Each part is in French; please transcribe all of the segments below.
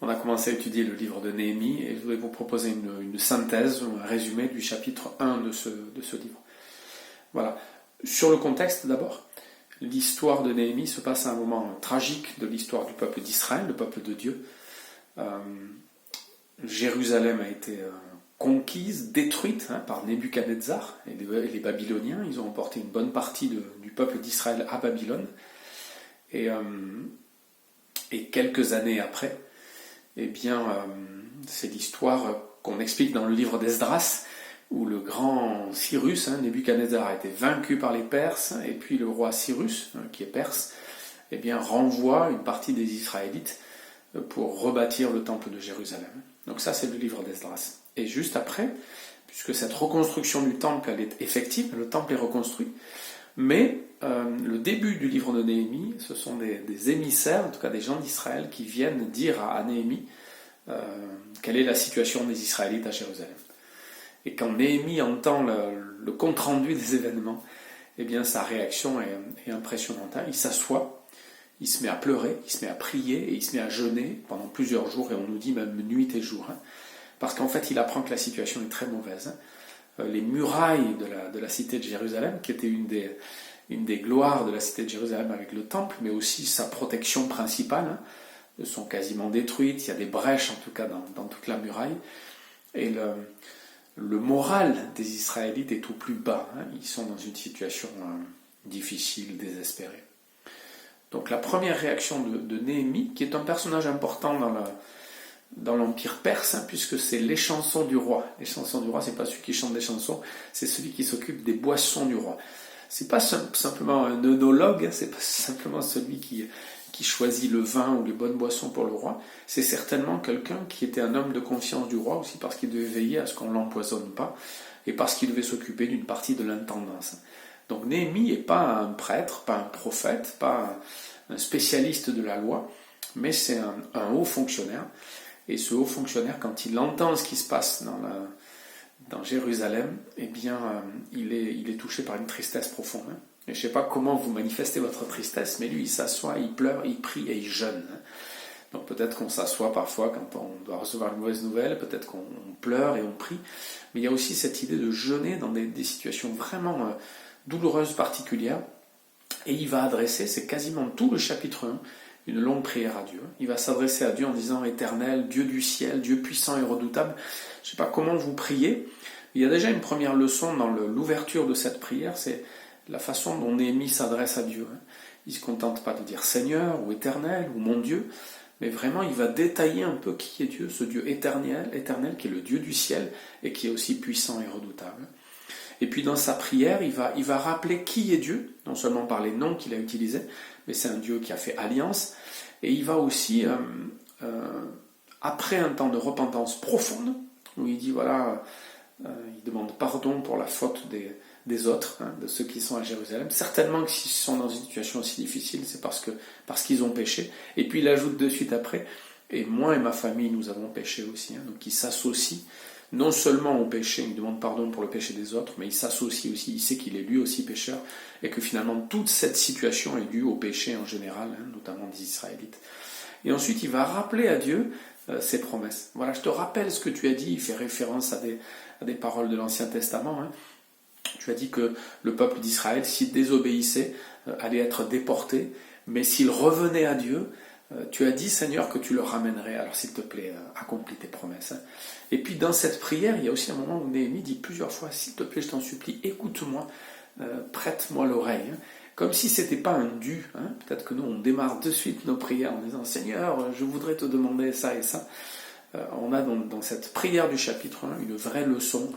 On a commencé à étudier le livre de Néhémie et je vais vous proposer une synthèse, un résumé du chapitre 1 de ce livre. Voilà. Sur le contexte d'abord, l'histoire de Néhémie se passe à un moment tragique de l'histoire du peuple d'Israël, le peuple de Dieu. Jérusalem a été conquise, détruite par Nebuchadnezzar et les Babyloniens. Ils ont emporté une bonne partie du peuple d'Israël à Babylone. Et quelques années après, c'est l'histoire qu'on explique dans le livre d'Esdras, où le grand Cyrus, Nebuchadnezzar, a été vaincu par les Perses, et puis le roi Cyrus, qui est perse, renvoie une partie des Israélites pour rebâtir le temple de Jérusalem. Donc ça, c'est le livre d'Esdras. Et juste après, puisque cette reconstruction du temple, elle est effective, le temple est reconstruit, mais le début du livre de Néhémie, ce sont des émissaires, en tout cas des gens d'Israël, qui viennent dire à Néhémie quelle est la situation des Israélites à Jérusalem. Et quand Néhémie entend le compte-rendu des événements, sa réaction est impressionnante. Il s'assoit, il se met à pleurer, il se met à prier et il se met à jeûner pendant plusieurs jours, et on nous dit même nuit et jour. Parce qu'en fait, il apprend que la situation est très mauvaise. Les murailles de la cité de Jérusalem, qui était une des gloires de la cité de Jérusalem avec le temple, mais aussi sa protection principale, sont quasiment détruites. Il y a des brèches, en tout cas, dans toute la muraille. Et le moral des Israélites est au plus bas. Ils sont dans une situation difficile, désespérée. Donc la première réaction de Néhémie, qui est un personnage important dans l'Empire perse, puisque c'est les chansons du roi. Les chansons du roi, c'est pas celui qui chante des chansons, c'est celui qui s'occupe des boissons du roi. C'est pas simplement un œnologue, c'est pas simplement celui qui choisit le vin ou les bonnes boissons pour le roi, c'est certainement quelqu'un qui était un homme de confiance du roi aussi, parce qu'il devait veiller à ce qu'on ne l'empoisonne pas, et parce qu'il devait s'occuper d'une partie de l'intendance. Donc Néhémie n'est pas un prêtre, pas un prophète, pas un spécialiste de la loi, mais c'est un haut fonctionnaire. Et ce haut fonctionnaire, quand il entend ce qui se passe dans Jérusalem, il est touché par une tristesse profonde. Et je ne sais pas comment vous manifestez votre tristesse, mais lui, il s'assoit, il pleure, il prie et il jeûne. Donc peut-être qu'on s'assoit parfois quand on doit recevoir une mauvaise nouvelle, peut-être qu'on pleure et on prie, mais il y a aussi cette idée de jeûner dans des situations vraiment douloureuses, particulières, et il va adresser, c'est quasiment tout le chapitre 1, une longue prière à Dieu. Il va s'adresser à Dieu en disant « Éternel, Dieu du ciel, Dieu puissant et redoutable ». Je ne sais pas comment vous priez. Il y a déjà une première leçon dans l'ouverture de cette prière, c'est la façon dont Néhémie s'adresse à Dieu. Il ne se contente pas de dire « Seigneur » ou « Éternel » ou « Mon Dieu », mais vraiment il va détailler un peu qui est Dieu, ce Dieu éternel qui est le Dieu du ciel et qui est aussi puissant et redoutable. Et puis dans sa prière, il va rappeler qui est Dieu, non seulement par les noms qu'il a utilisés, mais c'est un Dieu qui a fait alliance, et il va aussi, après un temps de repentance profonde, où il dit, il demande pardon pour la faute des autres, de ceux qui sont à Jérusalem, certainement que s'ils sont dans une situation aussi difficile, c'est parce qu'ils ont péché, et puis il ajoute de suite après, et moi et ma famille, nous avons péché aussi, donc il s'associe, non seulement au péché, il demande pardon pour le péché des autres, mais il s'associe aussi, il sait qu'il est lui aussi pécheur, et que finalement toute cette situation est due au péché en général, notamment des Israélites. Et ensuite il va rappeler à Dieu ses promesses. Voilà, je te rappelle ce que tu as dit, il fait référence à des paroles de l'Ancien Testament. Tu as dit que le peuple d'Israël, s'il désobéissait, allait être déporté, mais s'il revenait à Dieu, tu as dit, Seigneur, que tu le ramènerais. Alors, s'il te plaît, accomplis tes promesses. Et puis, dans cette prière, il y a aussi un moment où Néhémie dit plusieurs fois, s'il te plaît, je t'en supplie, écoute-moi, prête-moi l'oreille. Comme si ce n'était pas un dû. Peut-être que nous, on démarre de suite nos prières en disant, Seigneur, je voudrais te demander ça et ça. On a dans cette prière du chapitre 1 une vraie leçon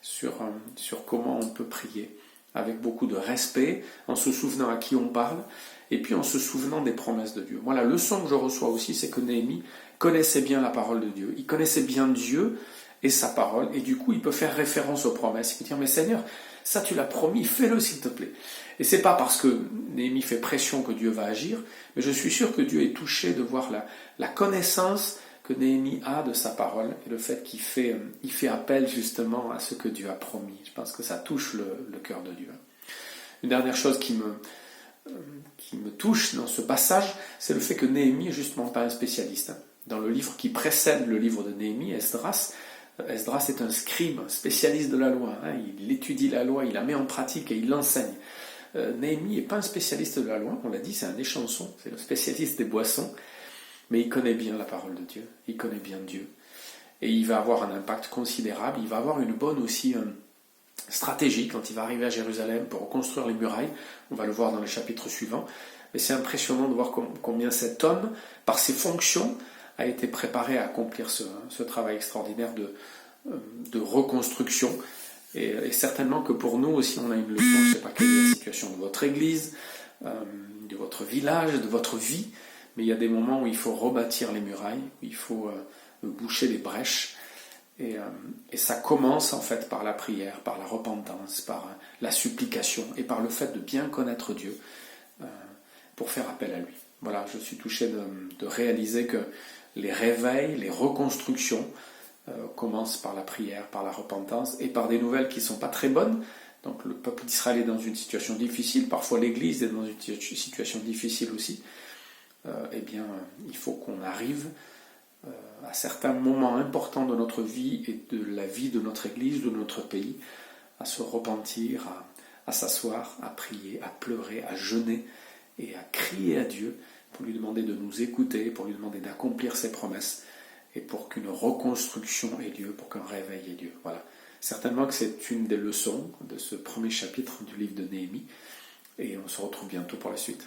sur comment on peut prier, avec beaucoup de respect, en se souvenant à qui on parle, et puis en se souvenant des promesses de Dieu. Moi, la leçon que je reçois aussi, c'est que Néhémie connaissait bien la parole de Dieu. Il connaissait bien Dieu et sa parole, et du coup, il peut faire référence aux promesses. Il peut dire, mais Seigneur, ça tu l'as promis, fais-le s'il te plaît. Et c'est pas parce que Néhémie fait pression que Dieu va agir, mais je suis sûr que Dieu est touché de voir la connaissance que Néhémie a de sa parole, et le fait qu'il fait appel justement à ce que Dieu a promis. Je pense que ça touche le cœur de Dieu. Une dernière chose qui me touche dans ce passage, c'est le fait que Néhémie n'est justement pas un spécialiste. dans le livre qui précède le livre de Néhémie, Esdras. Esdras est un scribe, un spécialiste de la loi. Il étudie la loi, il la met en pratique et il l'enseigne. Néhémie n'est pas un spécialiste de la loi, on l'a dit, c'est un échanson, c'est le spécialiste des boissons, mais il connaît bien la parole de Dieu, il connaît bien Dieu. Et il va avoir un impact considérable, il va avoir une bonne aussi stratégie quand il va arriver à Jérusalem pour reconstruire les murailles. On va le voir dans les chapitres suivants. Mais c'est impressionnant de voir combien cet homme, par ses fonctions, a été préparé à accomplir ce travail extraordinaire de reconstruction. Et certainement que pour nous aussi, on a une leçon. Je ne sais pas quelle est la situation de votre église, de votre village, de votre vie, mais il y a des moments où il faut rebâtir les murailles, où il faut boucher les brèches. Et ça commence en fait par la prière, par la repentance, par la supplication et par le fait de bien connaître Dieu pour faire appel à lui. Voilà, je suis touché de réaliser que les réveils, les reconstructions commencent par la prière, par la repentance et par des nouvelles qui ne sont pas très bonnes. Donc le peuple d'Israël est dans une situation difficile, parfois l'Église est dans une situation difficile aussi. Il faut qu'on arrive à certains moments importants de notre vie et de la vie de notre Église, de notre pays, à se repentir, à s'asseoir, à prier, à pleurer, à jeûner et à crier à Dieu pour lui demander de nous écouter, pour lui demander d'accomplir ses promesses et pour qu'une reconstruction ait lieu, pour qu'un réveil ait lieu. Voilà. Certainement que c'est une des leçons de ce premier chapitre du livre de Néhémie et on se retrouve bientôt pour la suite.